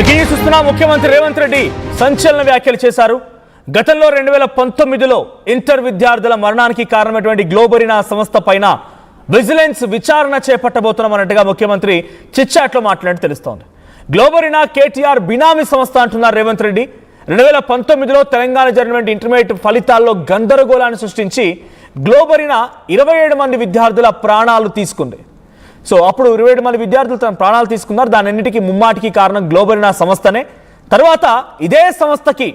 చూస్తున్న ముఖ్యమంత్రి రేవంత్ రెడ్డి సంచలన వ్యాఖ్యలు చేశారు. గతంలో 2019లో ఇంటర్ విద్యార్థుల మరణానికి కారణమైనటువంటి గ్లోబరీనా సంస్థ పైన విజిలెన్స్ విచారణ చేపట్టబోతున్నామన్నట్టుగా ముఖ్యమంత్రి చిట్చాట్లో మాట్లాడి తెలుస్తోంది. గ్లోబరీనా కేటీఆర్ బినామీ సంస్థ అంటున్నారు రేవంత్ రెడ్డి. 2019లో తెలంగాణ జరిగినటువంటి ఇంటర్మీడియట్ ఫలితాల్లో గందరగోళాన్ని సృష్టించి గ్లోబరీనా 27 మంది విద్యార్థుల ప్రాణాలు తీసుకుంది. సో అప్పుడు 27 మంది విద్యార్థులు తమ ప్రాణాలు తీసుకున్నారు. దానన్నిటికీ ముమ్మాటికి కారణం గ్లోబరీనా సంస్థనే. తర్వాత ఇదే సంస్థకి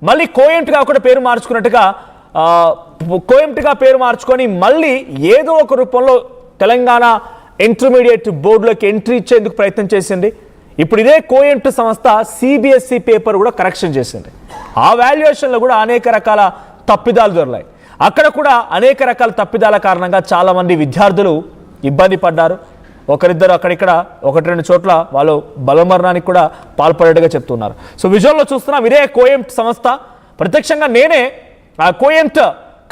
మళ్ళీ కోయంట్గా కూడా పేరు మార్చుకున్నట్టుగా కోయంట్గా పేరు మార్చుకొని మళ్ళీ ఏదో ఒక రూపంలో తెలంగాణ ఇంటర్మీడియట్ బోర్డులోకి ఎంట్రీ ఇచ్చేందుకు ప్రయత్నం చేసింది. ఇప్పుడు ఇదే కోయంట్ సంస్థ సిబిఎస్ఈ పేపర్ కూడా కరెక్షన్ చేసింది. ఆ వాల్యుయేషన్లో కూడా అనేక రకాల తప్పిదాలు దొరికాయి. అక్కడ కూడా అనేక రకాల తప్పిదాల కారణంగా చాలామంది విద్యార్థులు ఇబ్బంది పడ్డారు. ఒకరిద్దరు అక్కడిక్కడ 1-2 చోట్ల వాళ్ళు బలమరణానికి కూడా పాల్పడేట్టుగా చెప్తున్నారు. సో విజువల్లో చూస్తున్నాం ఇదే కోయంట్ సంస్థ. ప్రత్యక్షంగా నేనే ఆ కోయంట్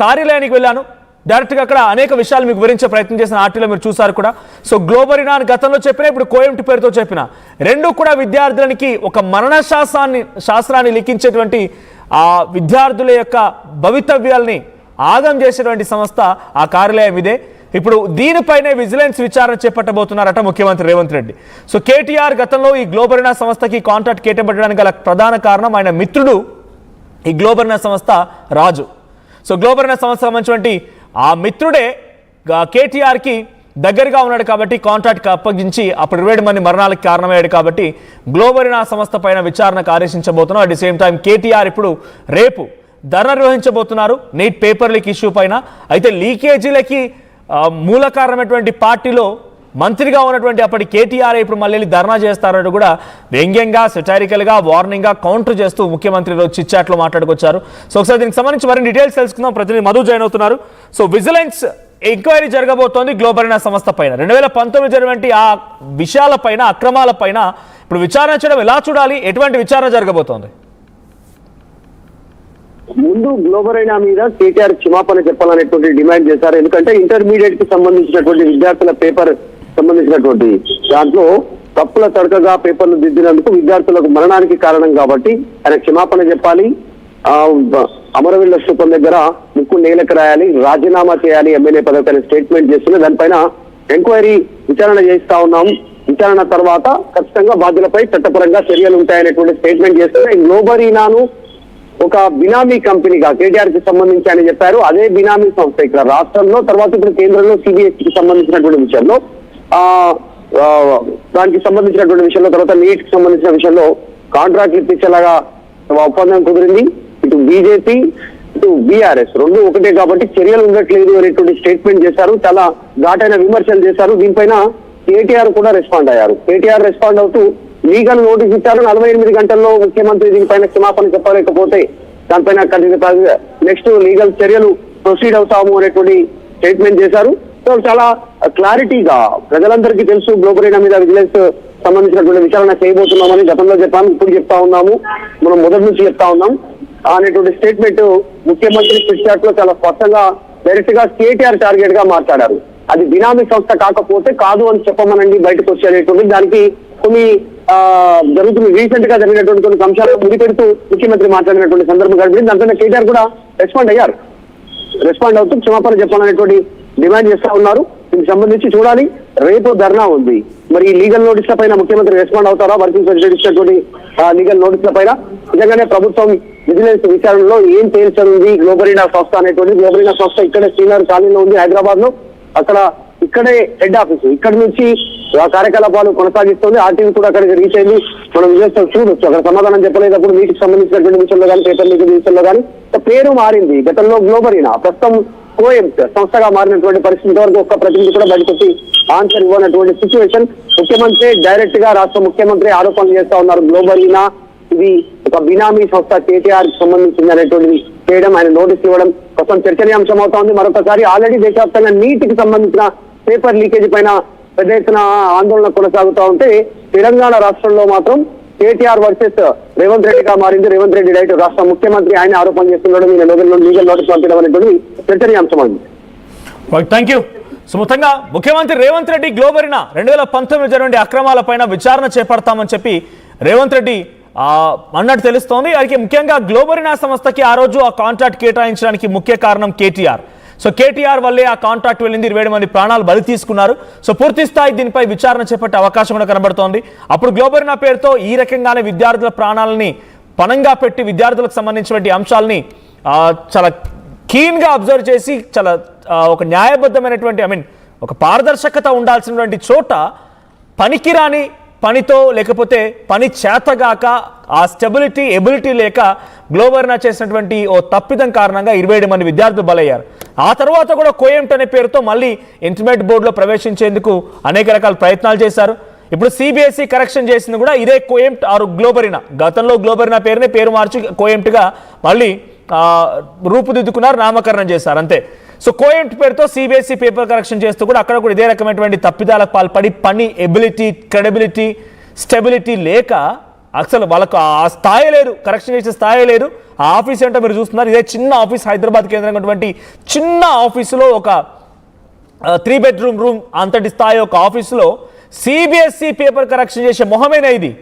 కార్యాలయానికి వెళ్ళాను. డైరెక్ట్గా అక్కడ అనేక విషయాలు మీకు వివరించే ప్రయత్నం చేసిన ఆర్టీలో మీరు చూసారు కూడా. సో గ్లోబరీనా అని గతంలో చెప్పిన, ఇప్పుడు కోయంట్ పేరుతో చెప్పిన, రెండు కూడా విద్యార్థులకి ఒక మరణ శాస్త్రాన్ని లిఖించేటువంటి ఆ విద్యార్థుల యొక్క భవితవ్యాల్ని ఆగం చేసేటువంటి సంస్థ ఆ కార్యాలయం ఇదే. ఇప్పుడు దీనిపైనే విజిలెన్స్ విచారణ చేపట్టబోతున్నారట ముఖ్యమంత్రి రేవంత్ రెడ్డి. సో కేటీఆర్ గతంలో ఈ గ్లోబరీనా సంస్థకి కాంట్రాక్ట్ కేటాయించడానికి గల ప్రధాన కారణం ఆయన మిత్రుడు ఈ గ్లోబరీనా సంస్థ రాజు. సో గ్లోబరీనా సంస్థ సంబంధించినటువంటి ఆ మిత్రుడే కేటీఆర్కి దగ్గరగా ఉన్నాడు కాబట్టి కాంట్రాక్ట్ అప్పగించి అప్పుడు 27 మంది మరణాలకు కారణమయ్యాడు కాబట్టి గ్లోబరీనా సంస్థ పైన విచారణకు ఆదేశించబోతున్నాం. At the same time KTR ఇప్పుడు రేపు ధర్నా నిర్వహించబోతున్నారు నీట్ పేపర్ లీక్ ఇష్యూ పైన. అయితే లీకేజీలకి మూల కారణమైనటువంటి పార్టీలో మంత్రిగా ఉన్నటువంటి అప్పటి కేటీఆర్ ఇప్పుడు మళ్ళీ ధర్నా చేస్తారని కూడా వ్యంగ్యంగా, సెటైరికల్గా, వార్నింగ్గా కౌంటర్ చేస్తూ ముఖ్యమంత్రి రోజు చిట్చాట్లో మాట్లాడుకొచ్చారు. సో ఒకసారి దీనికి సంబంధించి మరిన్ని డీటెయిల్స్ తెలుసుకుందాం. ప్రతినిధి మధు జాయిన్ అవుతున్నారు. సో విజిలెన్స్ ఎంక్వైరీ జరగబోతోంది గ్లోబరీనా సంస్థ పైన. 2019 జరిగినటువంటి ఆ విషయాలపైన, అక్రమాలపైన ఇప్పుడు విచారణ చేయడం ఎలా చూడాలి? ఎటువంటి విచారణ జరగబోతోంది? ముందు గ్లోబరీనా మీద కేటీఆర్ క్షమాపణ చెప్పాలనేటువంటి డిమాండ్ చేశారు. ఎందుకంటే ఇంటర్మీడియట్ కి సంబంధించినటువంటి విద్యార్థుల పేపర్ సంబంధించినటువంటి దాంట్లో తప్పుల తడకగా పేపర్లు దిద్దినందుకు విద్యార్థులకు మరణానికి కారణం కాబట్టి ఆయన క్షమాపణ చెప్పాలి. అమరవీరుల స్థూపం దగ్గర ముక్కు నేలకు రాయాలి, రాజీనామా చేయాలి ఎమ్మెల్యే పదవి స్టేట్మెంట్ చేస్తున్న దానిపైన ఎంక్వైరీ విచారణ చేస్తా ఉన్నాం. విచారణ తర్వాత ఖచ్చితంగా బాధ్యులపై చట్టపరంగా చర్యలు ఉంటాయనేటువంటి స్టేట్మెంట్ చేస్తున్న గ్లోబరీనాను ఒక బినామీ కంపెనీగా కేటీఆర్ కి సంబంధించి అని చెప్పారు. అదే బినామీ సంస్థ ఇక్కడ రాష్ట్రంలో, తర్వాత ఇప్పుడు కేంద్రంలో సిబిఎస్ఈకి సంబంధించినటువంటి విషయంలో దానికి సంబంధించినటువంటి విషయంలో, తర్వాత నీట్ కి సంబంధించిన విషయంలో కాంట్రాక్ట్ ఇప్పించేలాగా ఒప్పందం కుదిరింది. ఇటు బీజేపీ ఇటు బీఆర్ఎస్ రెండు ఒకటే కాబట్టి చర్యలు ఉండట్లేదు అనేటువంటి స్టేట్మెంట్ చేశారు. చాలా ఘాటైన విమర్శలు చేశారు. దీనిపైన కేటీఆర్ కూడా రెస్పాండ్ అయ్యారు. కేటీఆర్ రెస్పాండ్ అవుతూ లీగల్ నోటీస్ ఇచ్చారు. 48 గంటల్లో ముఖ్యమంత్రి దీనిపైన క్షమాపణ చెప్పలేకపోతే దానిపైన నెక్స్ట్ లీగల్ చర్యలు ప్రొసీడ్ అవుతాము అనేటువంటి స్టేట్మెంట్ చేశారు. సో చాలా క్లారిటీగా ప్రజలందరికీ తెలుసు గ్లోబరీనా మీద విజిలెన్స్ సంబంధించినటువంటి విచారణ చేయబోతున్నామని గతంలో చెప్పాము, ఇప్పుడు చెప్తా ఉన్నాము, మనం మొదటి నుంచి చెప్తా ఉన్నాం అనేటువంటి స్టేట్మెంట్ ముఖ్యమంత్రి ట్విట్ చాట్ లో చాలా స్పష్టంగా డైరెక్ట్ గా కేటీఆర్ టార్గెట్ గా మాట్లాడారు. అది బినామీ సంస్థ కాకపోతే కాదు అని చెప్పమనండి బయటకు వచ్చేటువంటి దానికి కొన్ని జరుగుతుంది. రీసెంట్ గా జరిగినటువంటి కొన్ని అంశాలను ముడిపెడుతూ ముఖ్యమంత్రి మాట్లాడినటువంటి సందర్భం గడిపింది. దాంట్లో కేటీఆర్ కూడా రెస్పాండ్ అయ్యారు. రెస్పాండ్ అవుతూ క్షమాపణ చెప్పాలనేటువంటి డిమాండ్ చేస్తా ఉన్నారు. దీనికి సంబంధించి చూడాలి. రేపు ధర్నా ఉంది. మరి ఈ లీగల్ నోటీసుల పైన ముఖ్యమంత్రి రెస్పాండ్ అవుతారా? వర్కింగ్ ప్రెసిడెంట్ ఇచ్చినటువంటి లీగల్ నోటీసుల పైన నిజంగానే ప్రభుత్వం విజిలెన్స్ విచారణలో ఏం తేల్చనుంది గ్లోబరీనా సంస్థ అనేటువంటి. గ్లోబరీనా సంస్థ ఇక్కడే శ్రీనగర్ కాలనీలో ఉంది హైదరాబాద్ లో. అక్కడ ఇక్కడే హెడ్ ఆఫీసు, ఇక్కడ నుంచి కార్యకలాపాలు కొనసాగిస్తుంది. ఆర్టీవీ కూడా అక్కడికి రీచ్ అయింది. మనం విజయ్ చూడొచ్చు. అక్కడ సమాధానం చెప్పలేదప్పుడు వీటికి సంబంధించినటువంటి విషయంలో కానీ, పేపర్ లీక్ విషయంలో కానీ పేరు మారింది. గతంలో గ్లోబరీనా, ప్రస్తుతం కోయంట్ సంస్థగా మారినటువంటి పరిస్థితి వరకు ఒక్క ప్రతినిధి కూడా బయటకు వచ్చి ఆన్సర్ ఇవ్వనటువంటి సిచ్యువేషన్. ముఖ్యమంత్రి డైరెక్ట్ గా రాష్ట్ర ముఖ్యమంత్రి ఆరోపణలు చేస్తా ఉన్నారు. గ్లోబరీనా ఇది ఒక బినామీ సంస్థ కేటీఆర్ కి సంబంధించింది అనేటువంటిది చేయడం, ఆయన నోటీస్ ఇవ్వడం కోసం చర్చనీయాంశం అవుతా ఉంది. మరొకసారి ఆల్రెడీ దేశవ్యాప్తంగా నీట్ కి సంబంధించిన పేపర్ లీకేజ్ పైన పెద్ద ఎత్తున ఆందోళన కొనసాగుతూ ఉంటే తెలంగాణ రాష్ట్రంలో మాత్రం కేటీఆర్ వర్సెస్ రేవంత్ రెడ్డిగా మారింది. రేవంత్ రెడ్డి డైరెక్ట్ రాష్ట్ర ముఖ్యమంత్రి ఆయన ఆరోపణ చేస్తున్నాడు. లీగల్ నోటీస్ పంపడం అనేటువంటి చర్చనీయాంశం అండి. Thank you. సో మొత్తంగా ముఖ్యమంత్రి రేవంత్ రెడ్డి గ్లోబరీనా 2019 జరిగిన అక్రమాలపైన విచారణ చేపడతామని చెప్పి రేవంత్ రెడ్డి అన్నట్టు తెలుస్తోంది. అయితే ముఖ్యంగా గ్లోబరీనా సంస్థకి ఆ రోజు ఆ కాంట్రాక్ట్ కేటాయించడానికి ముఖ్య కారణం కేటీఆర్. సో కేటీఆర్ వల్లే ఆ కాంట్రాక్ట్ వెళ్ళింది, 27 మంది ప్రాణాలు బలి తీసుకున్నారు. సో పూర్తి స్థాయి దీనిపై విచారణ చేపట్టే అవకాశం కూడా కనబడుతోంది. అప్పుడు గ్లోబరీనా పేరుతో ఈ రకంగానే విద్యార్థుల ప్రాణాలని పణంగా పెట్టి విద్యార్థులకు సంబంధించినటువంటి అంశాలని చాలా కీన్గా అబ్జర్వ్ చేసి చాలా ఒక న్యాయబద్ధమైనటువంటి ఒక పారదర్శకత ఉండాల్సినటువంటి చోట పనికిరాని పనితో లేకపోతే పని చేతగాక ఆ స్టెబిలిటీ ఎబిలిటీ లేక గ్లోబరీనా చేసినటువంటి ఓ తప్పిదం కారణంగా 27 మంది విద్యార్థులు బలయ్యారు. ఆ తర్వాత కూడా కోయంట్ అనే పేరుతో మళ్ళీ ఇంటర్మీడియట్ బోర్డులో ప్రవేశించేందుకు అనేక రకాల ప్రయత్నాలు చేశారు. ఇప్పుడు సిబిఎస్ఈ కరెక్షన్ చేసింది కూడా ఇదే కోయంట్ ఆరు గ్లోబరీనా. గతంలో గ్లోబరీనా పేరు మార్చి కోయంట్గా మళ్ళీ రూపుదిద్దుకున్నారు, నామకరణం చేశారు అంతే. సో కోయంట్ పేరుతో సిబిఎస్ఈ పేపర్ కరెక్షన్ చేస్తూ కూడా అక్కడ కూడా ఇదే రకమైనటువంటి తప్పిదాలకు పాల్పడి పని ఎబిలిటీ, క్రెడిబిలిటీ, స్టెబిలిటీ లేక అసలు వాళ్ళకు ఆ స్థాయి లేదు, కరెక్షన్ చేసే స్థాయి లేదు. ఆ ఆఫీస్ ఏంటో మీరు చూస్తున్నారు, ఇదే చిన్న ఆఫీస్, హైదరాబాద్ కేంద్రంగా చిన్న ఆఫీసులో ఒక 3 బెడ్రూమ్ రూమ్ అంతటి స్థాయి ఒక ఆఫీసులో సిబిఎస్ఈ పేపర్ కరెక్షన్ చేసే మొహమేనా ఇది?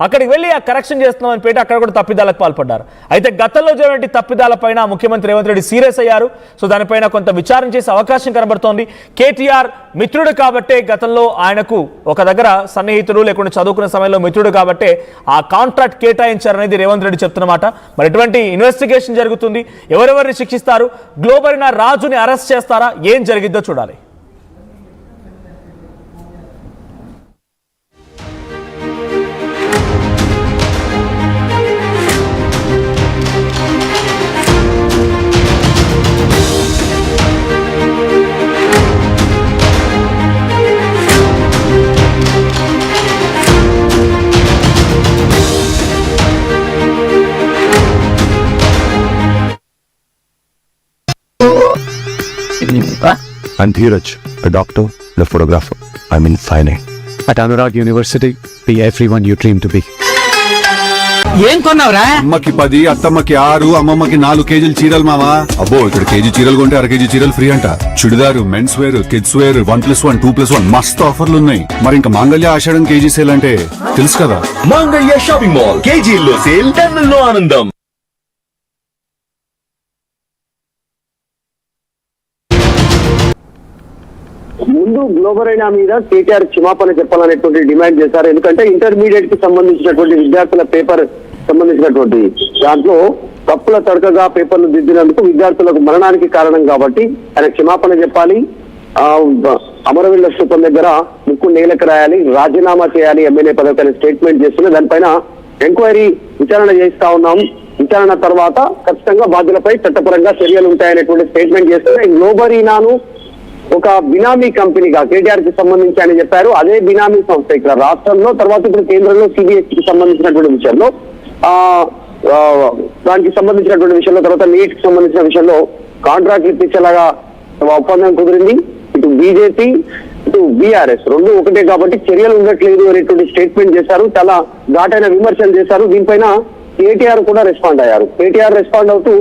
అక్కడికి వెళ్ళి ఆ కరెక్షన్ చేస్తున్నామని పేట అక్కడ కూడా తప్పిదాలకు పాల్పడ్డారు. అయితే గతంలో జరిగిన తప్పిదాలపైన ముఖ్యమంత్రి రేవంత్ రెడ్డి సీరియస్ అయ్యారు. సో దానిపైన కొంత విచారణ చేసే అవకాశం కనబడుతోంది. కేటీఆర్ మిత్రుడు కాబట్టే గతంలో ఆయనకు ఒక దగ్గర సన్నిహితుడు లేకుండా చదువుకున్న సమయంలో మిత్రుడు కాబట్టే ఆ కాంట్రాక్ట్ కేటాయించారనేది రేవంత్ రెడ్డి చెప్తున్నమాట. మరి ఎటువంటి ఇన్వెస్టిగేషన్ జరుగుతుంది, ఎవరెవరిని శిక్షిస్తారు, గ్లోబరీనా రాజుని అరెస్ట్ చేస్తారా, ఏం జరిగిద్దో చూడాలి. I'm Dheeraj, a doctor and a photographer. I'm in fine art. At Anurag University, be everyone you dream to be. ఏం కొన్నావురా? అమ్మకి 10, అత్తమ్మకి 6, అమ్మమ్మకి 4 కేజీలు చీరలు మావా. అబ్బో ఇక్కడ కేజీ చీరలు కొంటే అర కేజీ చీరలు ఫ్రీ అంట. Churidar, men's wear, kids wear 1+1, 2+1 మస్తు ఆఫర్లు ఉన్నాయి. మరి ఇంకా మాంగళ్య ఆషాఢం కేజీ సేల్ అంటే తెలుసు కదా. మాంగళ్య షాపింగ్ మాల్ కేజీల్లో సేల్, టన్నుల్లో ఆనందం. ముందు గ్లోబరీనా మీద కేటీఆర్ క్షమాపణ చెప్పాలనేటువంటి డిమాండ్ చేశారు. ఎందుకంటే ఇంటర్మీడియట్ కి సంబంధించినటువంటి విద్యార్థుల పేపర్ సంబంధించినటువంటి దాంట్లో తప్పుల తడకగా పేపర్లు దిద్దినందుకు విద్యార్థులకు మరణానికి కారణం కాబట్టి ఆయన క్షమాపణ చెప్పాలి. అమరవీరుల స్థూపం దగ్గర ముక్కు నేలకు రాయాలి, రాజీనామా చేయాలి ఎమ్మెల్యే పదవికి స్టేట్మెంట్ చేస్తున్న దానిపైన ఎంక్వైరీ విచారణ చేస్తా ఉన్నాం. విచారణ తర్వాత ఖచ్చితంగా బాధ్యులపై చట్టపరంగా చర్యలు ఉంటాయనేటువంటి స్టేట్మెంట్ చేస్తున్న గ్లోబరీనాను ఒక బినామీ కంపెనీగా కేటీఆర్ కి సంబంధించి అని చెప్పారు. అదే బినామీ సంస్థ ఇక్కడ రాష్ట్రంలో, తర్వాత ఇప్పుడు కేంద్రంలో సిబిఎస్ఈకి సంబంధించినటువంటి విషయంలో దానికి సంబంధించినటువంటి విషయంలో, తర్వాత నీట్ కి సంబంధించిన విషయంలో కాంట్రాక్ట్ ఇప్పించేలాగా ఒప్పందం కుదిరింది. ఇటు బీజేపీ ఇటు బీఆర్ఎస్ రెండు ఒకటే కాబట్టి చర్యలు ఉండట్లేదు అనేటువంటి స్టేట్మెంట్ చేశారు. చాలా ఘాటైన విమర్శలు చేశారు. దీనిపైన కేటీఆర్ కూడా రెస్పాండ్ అయ్యారు. కేటీఆర్ రెస్పాండ్ అవుతూ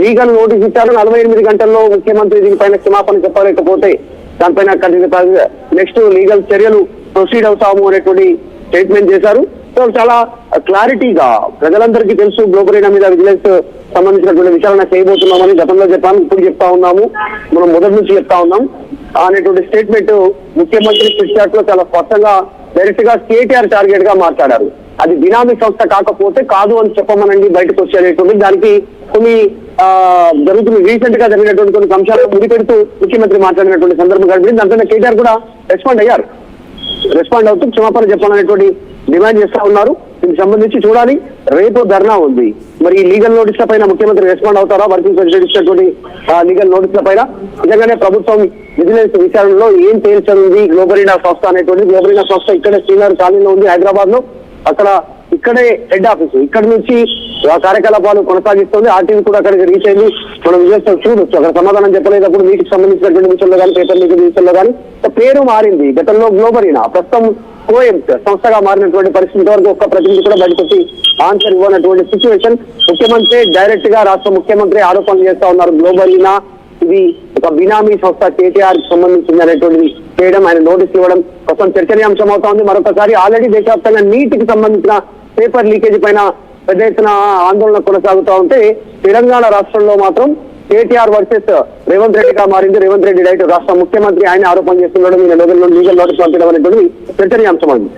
లీగల్ నోటీస్ ఇచ్చారు. 48 గంటల్లో ముఖ్యమంత్రి దీనిపైన క్షమాపణ చెప్పలేకపోతే దానిపైన నెక్స్ట్ లీగల్ చర్యలు ప్రొసీడ్ అవుతాము అనేటువంటి స్టేట్మెంట్ చేశారు. సో చాలా క్లారిటీగా ప్రజలందరికీ తెలుసు గ్లోబరీనా మీద విజిలెన్స్ సంబంధించినటువంటి విచారణ చేయబోతున్నామని గతంలో చెప్పాము, ఇప్పుడు చెప్తా ఉన్నాము, మనం మొదటి నుంచి చెప్తా ఉన్నాం అనేటువంటి స్టేట్మెంట్ ముఖ్యమంత్రి ట్విట్ చాట్ లో చాలా స్పష్టంగా డైరెక్ట్ గా కేటీఆర్ టార్గెట్ గా మాట్లాడారు. అది బినామీ సంస్థ కాకపోతే కాదు అని చెప్పమనండి బయటకు వచ్చేటువంటి దానికి కొన్ని జరుగుతున్న రీసెంట్ గా జరిగినటువంటి కొన్ని అంశాలను ముడిపెడుతూ ముఖ్యమంత్రి మాట్లాడినటువంటి సందర్భం కనిపించింది. దాంట్లో కేటీఆర్ కూడా రెస్పాండ్ అయ్యారు. రెస్పాండ్ అవుతూ క్షమాపణ చెప్పాలనేటువంటి డిమాండ్ చేస్తా ఉన్నారు. దీనికి సంబంధించి చూడాలి. రేపు ధర్నా ఉంది. మరి ఈ లీగల్ నోటీసుల పైన ముఖ్యమంత్రి రెస్పాండ్ అవుతారా? వర్కింగ్ ప్రెసిడెంట్ ఇచ్చినటువంటి లీగల్ నోటీసుల పైన నిజంగానే ప్రభుత్వం విజిలెన్స్ విచారణలో ఏం తేల్చనుంది గ్లోబరీనా సంస్థ అనేటువంటి. గ్లోబరీనా సంస్థ ఇక్కడే శ్రీనగర్ కాలనీలో ఉంది హైదరాబాద్ లో. అక్కడ ఇక్కడే హెడ్ ఆఫీసు, ఇక్కడ నుంచి కార్యకలాపాలు కొనసాగిస్తుంది. ఆర్టీవీ కూడా అక్కడికి రీచ్ అయింది. మనం విజయ్ చూడొచ్చు. అక్కడ సమాధానం చెప్పలేదప్పుడు వీటికి సంబంధించినటువంటి విషయంలో కానీ పేపర్ లీక్ విషయంలో కానీ పేరు మారింది. గతంలో గ్లోబరీనా, ప్రస్తుతం కోయంట్ సంస్థగా మారినటువంటి పరిస్థితి వరకు ఒక్క ప్రతినిధి కూడా బయటకు వచ్చి ఆన్సర్ ఇవ్వనటువంటి సిచ్యువేషన్. ముఖ్యమంత్రి డైరెక్ట్ గా రాష్ట్ర ముఖ్యమంత్రి ఆరోపణలు చేస్తా ఉన్నారు. గ్లోబరీనా ఇది ఒక బినామీ సంస్థ కేటీఆర్ కి సంబంధించింది అనేటువంటిది చేయడం, ఆయన నోటీస్ ఇవ్వడం కోసం చర్చనీయాంశం అవుతా ఉంది. మరొకసారి ఆల్రెడీ దేశవ్యాప్తంగా నీటికి సంబంధించిన పేపర్ లీకేజీ పైన పెద్ద ఎత్తున ఆందోళన కొనసాగుతూ ఉంటే తెలంగాణ రాష్ట్రంలో మాత్రం కేటీఆర్ వర్సెస్ రేవంత్ రెడ్డిగా మారింది. రేవంత్ రెడ్డి డైరెక్ట్ రాష్ట్ర ముఖ్యమంత్రి ఆయన ఆరోపణ చేస్తున్నాడు, లీగల్ నోటీస్ పంపించడం అనేటువంటి చర్చనీయాంశం అండి.